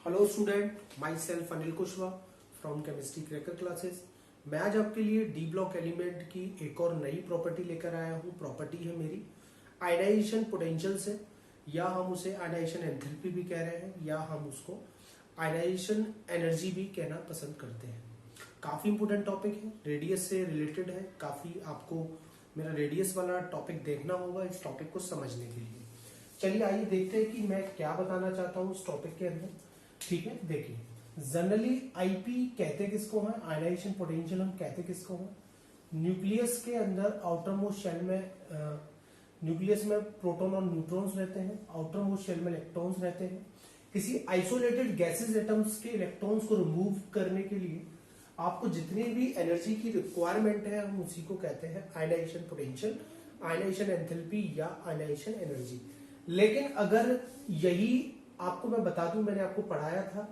Hello student, my self Anil Kushwaha from chemistry cracker classes. मैं आज आपके लिए डी ब्लॉक एलिमेंट की एक और नई प्रॉपर्टी लेकर आया हूँ। प्रॉपर्टी है मेरी आयनाइजेशन पोटेंशियल से, या हम उसे आयनाइजेशन एंथैल्पी भी कह रहे हैं, या हम उसको आयनाइजेशन एनर्जी भी कहना पसंद करते हैं। काफी इंपोर्टेंट टॉपिक है, रेडियस से रिलेटेड है। काफी आपको मेरा रेडियस वाला टॉपिक देखना होगा इस टॉपिक को समझने के लिए। चलिए आइए देखते हैं कि मैं क्या बताना चाहता हूँ इस टॉपिक के अंदर। ठीक है, देखिए जनरली आईपी कहते किसको है, आयनाइजेशन पोटेंशियल हम कहते किसको है। न्यूक्लियस के अंदर आउटर मोस्ट शेल में न्यूक्लियस में प्रोटॉन और न्यूट्रॉन्स रहते हैं, आउटर मोस्ट शेल में इलेक्ट्रॉन्स रहते हैं। किसी आइसोलेटेड गैसेस एटम्स के इलेक्ट्रॉन्स को रिमूव करने के लिए आपको जितनी भी एनर्जी की रिक्वायरमेंट है हम उसी को कहते हैं आयनाइजेशन पोटेंशियल, आयनाइजेशन एंथैल्पी या आयनाइजेशन एनर्जी। लेकिन अगर यही आपको मैं बता दूं, मैंने आपको पढ़ाया था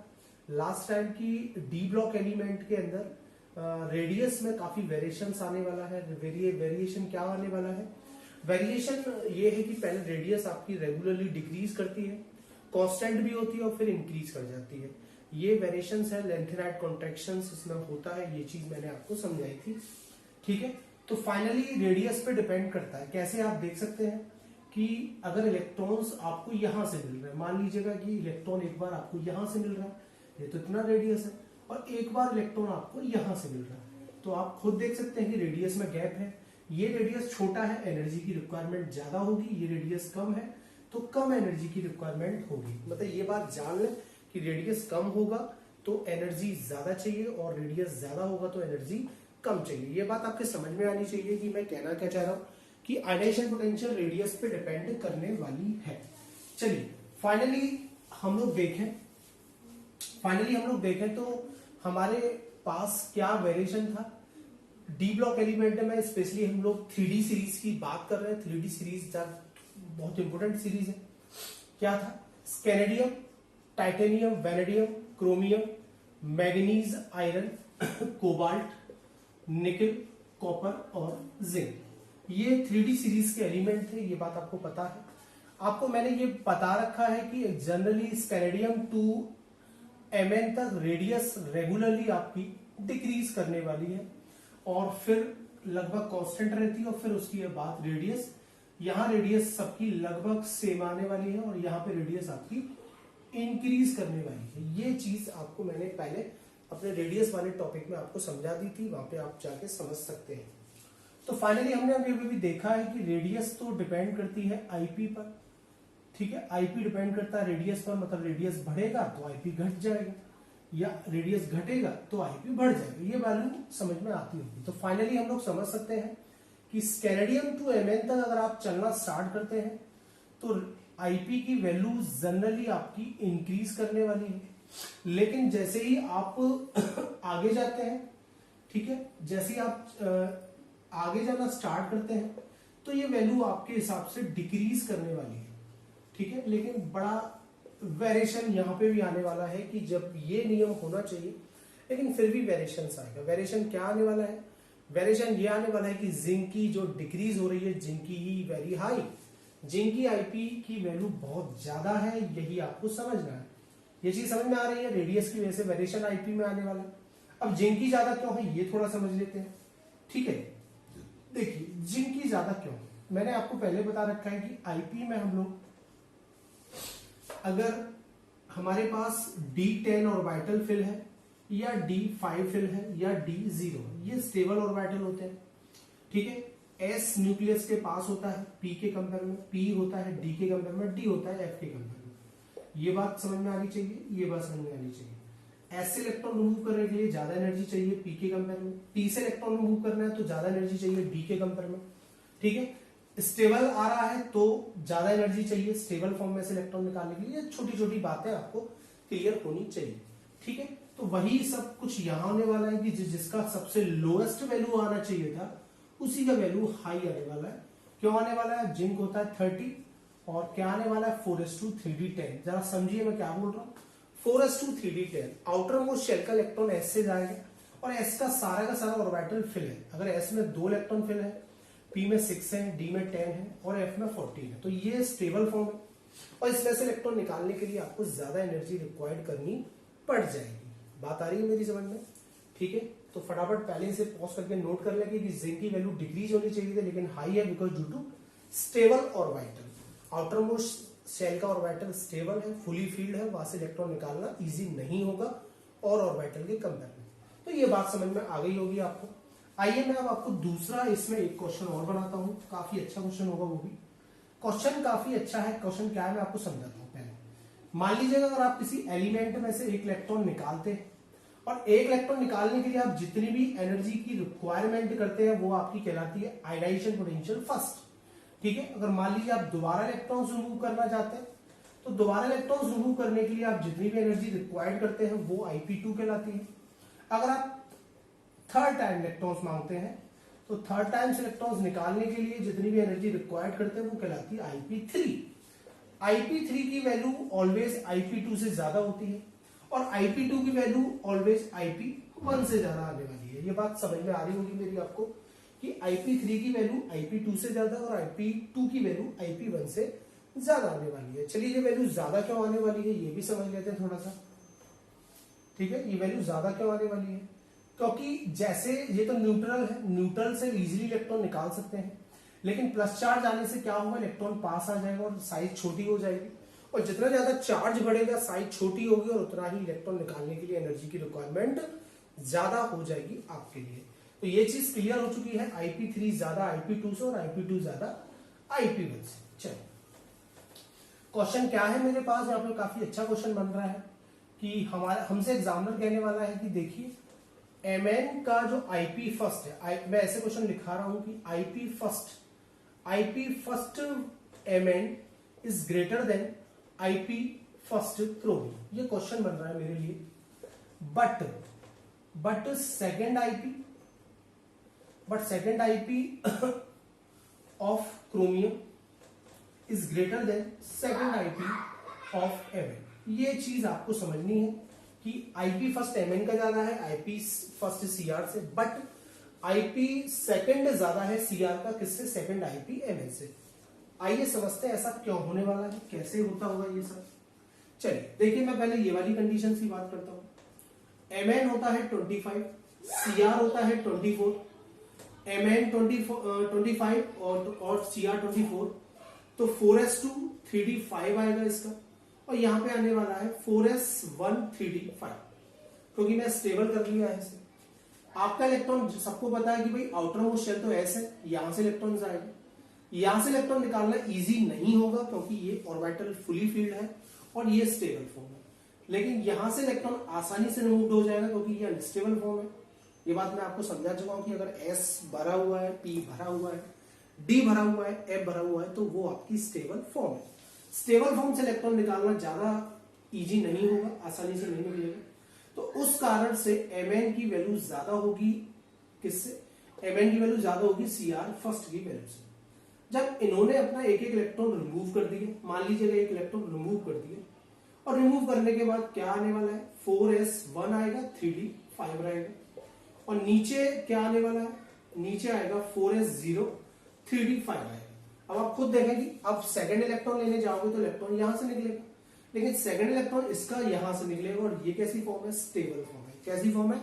लास्ट टाइम की डी ब्लॉक एलिमेंट के अंदर रेडियस में काफी वेरिएशंस आने वाला है। वेरिएशन क्या आने वाला है? वेरिएशन ये है कि पहले रेडियस आपकी रेगुलरली डिक्रीज करती है, कांस्टेंट भी होती है और फिर इंक्रीज कर जाती है। ये वेरिएशंस है, लेंथेनाइट कॉन्ट्रैक्शंस इसमें होता है, ये चीज मैंने आपको समझाई थी। ठीक है, तो फाइनली रेडियस पे डिपेंड करता है। कैसे आप देख सकते हैं कि अगर इलेक्ट्रॉन्स आपको यहां से मिल रहे हैं, मान लीजिएगा कि इलेक्ट्रॉन एक बार आपको यहां से मिल रहा है, ये तो इतना रेडियस है, और एक बार इलेक्ट्रॉन आपको यहां से मिल रहा है, तो आप खुद देख सकते हैं कि रेडियस में गैप है। ये रेडियस छोटा है, एनर्जी की रिक्वायरमेंट ज्यादा होगी। ये रेडियस कम है तो कम एनर्जी की रिक्वायरमेंट होगी। मतलब ये बात जान लें कि रेडियस कम होगा तो एनर्जी ज्यादा चाहिए और रेडियस ज्यादा होगा तो एनर्जी कम चाहिए। ये बात आपके समझ में आनी चाहिए कि मैं कहना क्या चाह रहा हूं कि आयनाइजेशन पोटेंशियल रेडियस पे डिपेंड करने वाली है। चलिए फाइनली हम लोग देखें तो हमारे पास क्या वेरिएशन था डी ब्लॉक एलिमेंट में। स्पेशली हम लोग 3D सीरीज की बात कर रहे हैं। 3D सीरीज बहुत इंपोर्टेंट सीरीज है। क्या था? Scandium, titanium, vanadium, chromium, manganese, iron, cobalt, nickel, copper और जिंक। ये 3D सीरीज के एलिमेंट थे, ये बात आपको पता है। आपको मैंने ये बता रखा है कि जनरली स्कैनेडियम टू Mn तक रेडियस रेगुलरली आपकी डिक्रीज करने वाली है और फिर लगभग कांस्टेंट रहती है, और फिर उसके बाद रेडियस, यहां रेडियस सबकी लगभग सेम आने वाली है और यहां पे रेडियस आपकी इंक्रीज करने वाली है। ये चीज आपको मैंने पहले अपने रेडियस वाले टॉपिक में आपको समझा दी थी, वहां पे आप जाके समझ सकते हैं। तो फाइनली हमने अभी भी देखा है कि रेडियस तो डिपेंड करती है आईपी पर। ठीक है, आईपी डिपेंड करता है रेडियस पर। मतलब रेडियस बढ़ेगा तो आईपी घट जाएगा, या रेडियस घटेगा तो आईपी बढ़ जाएगा। ये वैल्यू समझ में आती होगी। तो फाइनली हम लोग समझ सकते हैं कि स्कैनेडियम टू Mn तक अगर आप चलना स्टार्ट करते हैं तो आईपी की वैल्यू जनरली आपकी इंक्रीज करने वाली है। लेकिन जैसे ही आप आगे जाते हैं, ठीक है, जैसे ही आप आगे जाना स्टार्ट करते हैं तो ये वैल्यू आपके हिसाब से डिक्रीज करने वाली है। ठीक है, लेकिन बड़ा वेरिएशन यहां पे भी आने वाला है कि जब ये नियम होना चाहिए लेकिन फिर भी वेरिएशन आएगा। वेरिएशन क्या आने वाला है? वेरिएशन ये आने वाला है कि जिंक की जो डिक्रीज हो रही है, जिंक की वेरी हाई, जिंक की आईपी की वैल्यू बहुत ज्यादा है, यही आपको समझना है। ये चीज समझ में आ रही है? रेडियस की वजह से वेरिएशन आईपी में आने वाला है। अब जिंक की ज्यादा क्यों है ये थोड़ा समझ लेते हैं। ठीक है, देखिए जिंक की ज्यादा क्यों, मैंने आपको पहले बता रखा है कि आईपी में हम लोग अगर हमारे पास D10 ऑर्बिटल फिल है या D5 फिल है या D0, ये स्टेबल ऑर्बिटल होते हैं। ठीक है, S न्यूक्लियस के पास होता है P के कंपेयर में, P होता है D के कंपेयर में, D होता है F के कंपेयर में। ये बात समझ में आनी चाहिए, ये बात समझ में आनी चाहिए। S से इलेक्ट्रॉन रिमूव करने के लिए ज्यादा एनर्जी चाहिए P के कंपेयर में, P से इलेक्ट्रॉन रिमूव करना है तो ज्यादा एनर्जी चाहिए D के कंपेयर में। ठीक है, स्टेबल आ रहा है तो ज्यादा एनर्जी चाहिए स्टेबल फॉर्म में से इलेक्ट्रॉन निकालने के लिए। छोटी छोटी बातें आपको क्लियर होनी चाहिए। ठीक है, तो वही सब कुछ यहां आने वाला है कि जिसका सबसे लोएस्ट वैल्यू आना चाहिए था उसी का वैल्यू हाई आने वाला है। क्यों आने वाला है? जिंक होता है 30 और क्या आने वाला है 4:3D10। जरा समझिए मैं क्या बोल रहा हूं। 4:3D10 आउटर मोस्ट शेल का इलेक्ट्रॉन एस से जाएगा और एस का सारा ऑर्बिटल फिल है। अगर एस में 2 इलेक्ट्रॉन फिल है, P में 6 है, D में 10 है और F में 14 है, तो ये स्टेबल फॉर्म है। और इसमें से इलेक्ट्रॉन निकालने के लिए आपको ज्यादा एनर्जी रिक्वायर्ड करनी पड़ जाएगी। बात आ रही है मेरी समझ में? ठीक है, तो फटाफट पहले से पॉज करके नोट कर लेंगे कि जिंक की वैल्यू डिक्रीज होनी चाहिए थी लेकिन हाई है because due to stable orbital. Outermost shell का ऑर्बिटल स्टेबल है, फुली फील्ड है, वहां से इलेक्ट्रॉन निकालना इजी नहीं होगा और ऑर्बिटल के कंपेयर में। तो ये बात समझ में आ गई होगी आपको। आइए मैं अब आपको दूसरा इसमें एक क्वेश्चन और बनाता हूं, काफी अच्छा क्वेश्चन होगा वो भी। क्वेश्चन काफी अच्छा है। क्वेश्चन क्या है मैं आपको समझाता हूं। पहले मान लीजिएगा अगर आप किसी एलिमेंट में से एक इलेक्ट्रॉन निकालते हैं और एक इलेक्ट्रॉन निकालने के लिए आप जितनी भी एनर्जी की रिक्वायरमेंट करते हैं वो आपकी कहलाती है आयोनाइजेशन पोटेंशियल फर्स्ट। ठीक है, अगर मान लीजिए आप दोबारा इलेक्ट्रॉन्स रिमूव करना चाहते हैं तो दोबारा इलेक्ट्रॉन्स रिमूव करने के लिए आप जितनी भी एनर्जी रिक्वायर्ड करते हैं वो Ip2 कहलाती है। अगर आप थर्ड टाइम इलेक्ट्रॉन्स मांगते हैं तो थर्ड टाइम्स इलेक्ट्रॉन्स निकालने के लिए जितनी भी एनर्जी रिक्वायर्ड करते हैं वो कहलाती है Ip3। Ip3 की वैल्यू ऑलवेज Ip2 से ज्यादा होती है और Ip2 की वैल्यू ऑलवेज Ip1 से ज्यादा आने वाली है। ये बात समझ में आ रही होगी मेरी आपको कि Ip3 की वैल्यू Ip2 से ज्यादा और Ip2 की वैल्यू Ip1 से ज्यादा आने वाली है। चलिए ये वैल्यू ज्यादा क्यों आने वाली है ये भी समझ लेते हैं थोड़ा सा। ठीक है, ये वैल्यू ज्यादा क्यों आने वाली है? क्योंकि जैसे ये तो न्यूट्रल है, न्यूट्रल से इजीली इलेक्ट्रॉन निकाल सकते हैं लेकिन प्लस चार्ज आने से क्या होगा, इलेक्ट्रॉन पास आ जाएगा और साइज छोटी हो जाएगी और जितना ज्यादा चार्ज बढ़ेगा साइज छोटी होगी और उतना ही इलेक्ट्रॉन निकालने के लिए एनर्जी की रिक्वायरमेंट ज्यादा हो जाएगी आपके लिए। तो ये चीज क्लियर हो चुकी है, Ip3 ज्यादा Ip2 से और Ip2 ज्यादा Ip1 से। चलिए क्वेश्चन क्या है मेरे पास यहाँ पे, काफी अच्छा क्वेश्चन बन रहा है कि हमारा हमसे एग्जामिनर कहने वाला है कि देखिए Mn का जो Ip फर्स्ट है, मैं ऐसे क्वेश्चन लिखा रहा हूं कि Ip first Mn is greater than Ip first chromium. ये क्वेश्चन बन रहा है मेरे लिए। But second Ip of chromium is greater than second Ip of Mn। ये चीज आपको समझनी है कि Ip फर्स्ट Mn का ज्यादा है Ip फर्स्ट Cr से, बट Ip सेकंड ज्यादा है Cr का, किससे? सेकंड Ip Mn से। आइए समझते हैं ऐसा क्यों होने वाला है, कैसे होता होगा ये सब। चलिए देखिए मैं पहले ये वाली कंडीशन की बात करता हूं। Mn होता है 25, Cr होता है 24, Mn 25 और Cr 24, तो 4s2 3d 5 आएगा इसका और यहां पे आने वाला है 4s1 3d 5 क्योंकि मैं स्टेबल कर लिया है इसे। आपका इलेक्ट्रॉन सबको पता है कि भाई आउटर मोस्ट शेल तो एस है, यहां से इलेक्ट्रॉन आएगा, यहां से इलेक्ट्रॉन निकालना इजी नहीं होगा क्योंकि ये ऑर्बिटल फुली फील्ड है और ये स्टेबल फॉर्म है, लेकिन यहां से इलेक्ट्रॉन आसानी से रिमूव हो जाएगा क्योंकि ये अनस्टेबल फॉर्म है। ये बात मैं आपको समझा चुका हूं कि अगर एस भरा हुआ है, पी भरा हुआ है, डी भरा हुआ है, एफ भरा हुआ है तो वो आपकी स्टेबल फॉर्म है। स्टेबल फॉर्म से इलेक्ट्रॉन निकालना ज्यादा इजी नहीं होगा, आसानी से नहीं निकलेगा, तो उस कारण से Mn की वैल्यू ज्यादा होगी किससे? Mn की वैल्यू ज्यादा होगी Cr फर्स्ट की वैल्यू से। जब इन्होंने अपना एक एक इलेक्ट्रॉन रिमूव कर दिए, मान लीजिएगा एक इलेक्ट्रॉन रिमूव कर दिए और रिमूव करने के बाद क्या आने वाला है? 4s1 आएगा, 3d 5 रहेगा और नीचे क्या आने वाला है? नीचे आएगा 4s0 3d 5 आएगा। अब आप खुद देखें कि अब सेकंड इलेक्ट्रॉन लेने जाओगे तो इलेक्ट्रॉन यहां से निकलेगा, लेकिन सेकंड इलेक्ट्रॉन इसका यहां से निकलेगा और ये कैसी फॉर्म है? स्टेबल फॉर्म है। कैसी फॉर्म है?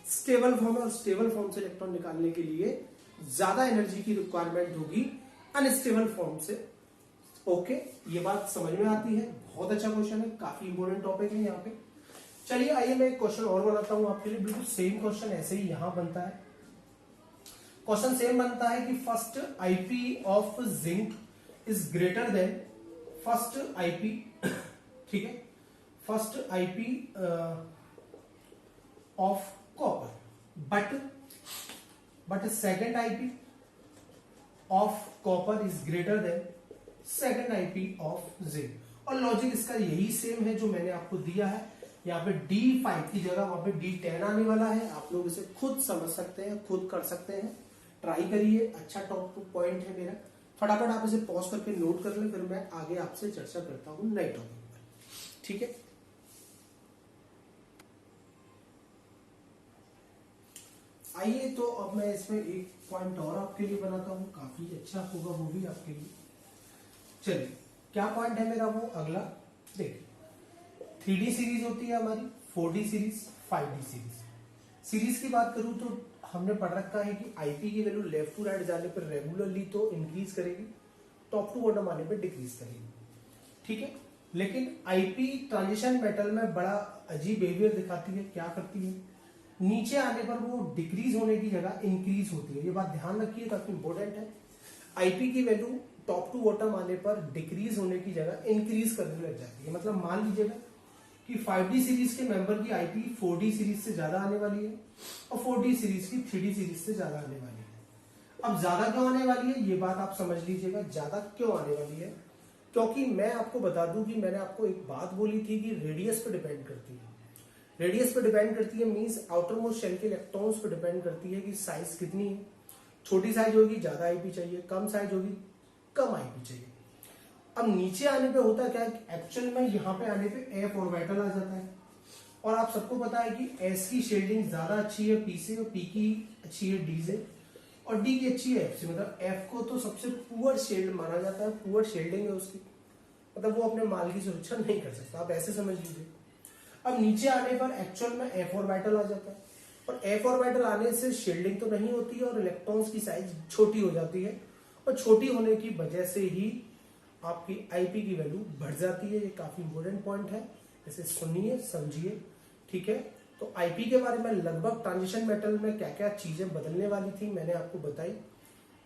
स्टेबल फॉर्म है और स्टेबल फॉर्म से इलेक्ट्रॉन निकालने के लिए ज्यादा एनर्जी की रिक्वायरमेंट होगी अनस्टेबल फॉर्म से। ओके, ये बात समझ में आती है। बहुत अच्छा क्वेश्चन है, काफी इंपोर्टेंट टॉपिक है यहाँ पे। चलिए आइए मैं एक क्वेश्चन और बनाता हूं आपके लिए, बिल्कुल सेम क्वेश्चन ऐसे ही यहां बनता है। क्वेश्चन सेम बनता है कि first Ip of zinc is greater than first Ip, ठीक है, first Ip of copper, but second Ip of copper is greater than second Ip of zinc. और लॉजिक इसका यही सेम है जो मैंने आपको दिया है। यहाँ पे D5 की जगह वहां पे D10 आने वाला है। आप लोग इसे खुद समझ सकते हैं, खुद कर सकते हैं, ट्राई करिए। अच्छा टॉप पॉइंट है मेरा। फटाफट आप इसे पॉज करके नोट कर लें, फिर मैं आगे आपसे चर्चा करता हूं नए टॉपिक पर। ठीक है, आइए तो अब मैं इसमें एक पॉइंट और आपके लिए बनाता हूं, काफी अच्छा होगा वो भी आपके लिए। चलिए क्या पॉइंट है मेरा वो अगला देखिए, 3D सीरीज होती है हमारी, 4D series, 5D series. Series की बात करूं तो हमने पढ़ रखा है कि आईपी की वैल्यू लेफ्ट टू राइट जाने पर रेगुलरली तो इंक्रीज करेगी, टॉप टू बॉटम आने पर डिक्रीज करेगी, ठीक है। लेकिन आईपी ट्रांजिशन मेटल में बड़ा अजीब बिहेवियर दिखाती है। क्या करती है, नीचे आने पर वो डिक्रीज होने की जगह इंक्रीज होती है। ये बात ध्यान रखिए, काफी इंपॉर्टेंट है। आईपी की वैल्यू टॉप टू बॉटम आने पर डिक्रीज होने की जगह इंक्रीज करने लग जाती है। मतलब मान लीजिएगा कि 5D सीरीज के मेंबर की आईपी 4D सीरीज से ज्यादा आने वाली है और 4D सीरीज की 3D सीरीज से ज्यादा आने वाली है। अब ज्यादा क्यों आने वाली है, ये बात आप समझ लीजिएगा। ज्यादा क्यों आने वाली है, क्योंकि मैं आपको बता दूं कि मैंने आपको एक बात बोली थी कि रेडियस पे डिपेंड करती है। रेडियस पे डिपेंड करती है मींस आउटर मोस्ट शेल के इलेक्ट्रॉन्स पे डिपेंड करती है कि साइज कितनी है। छोटी साइज होगी ज्यादा आईपी चाहिए, कम साइज होगी कम आईपी चाहिए। अब नीचे आने पे होता क्या है, एक्चुअल में यहाँ पे आने पे एफ ऑर्बिटल आ जाता है। और आप सबको पता है कि एस की शेडिंग ज्यादा अच्छी है पी से, और पी की अच्छी है डी से, और डी की अच्छी है एफ से। मतलब एफ को तो सबसे पुअर शेल्ड माना जाता है, पुअर शेल्डिंग है उसकी, मतलब वो अपने माल की सुरक्षा नहीं कर सकता, आप ऐसे समझ लीजिए। अब नीचे आने पर एक्चुअल में एफ ऑर्बिटल आ जाता है, और एफ ऑर्बिटल आने से शेल्डिंग तो नहीं होती है और इलेक्ट्रॉन्स की साइज छोटी हो जाती है, और छोटी होने की वजह से ही आपकी आईपी की वैल्यू बढ़ जाती है। ये काफी इंपॉर्टेंट पॉइंट है, इसे सुनिए समझिए, ठीक है। तो आईपी के बारे में लगभग ट्रांजिशन मेटल में क्या क्या चीजें बदलने वाली थी मैंने आपको बताई।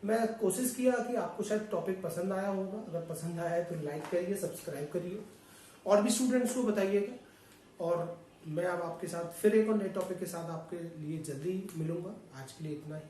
मैं कोशिश किया कि आपको शायद टॉपिक पसंद आया होगा। अगर पसंद आया है तो लाइक करिए, सब्सक्राइब करिए, और भी स्टूडेंट्स को बताइएगा। और मैं अब आपके साथ फिर एक और नए टॉपिक के साथ आपके लिए जल्दी मिलूंगा। आज के लिए इतना ही।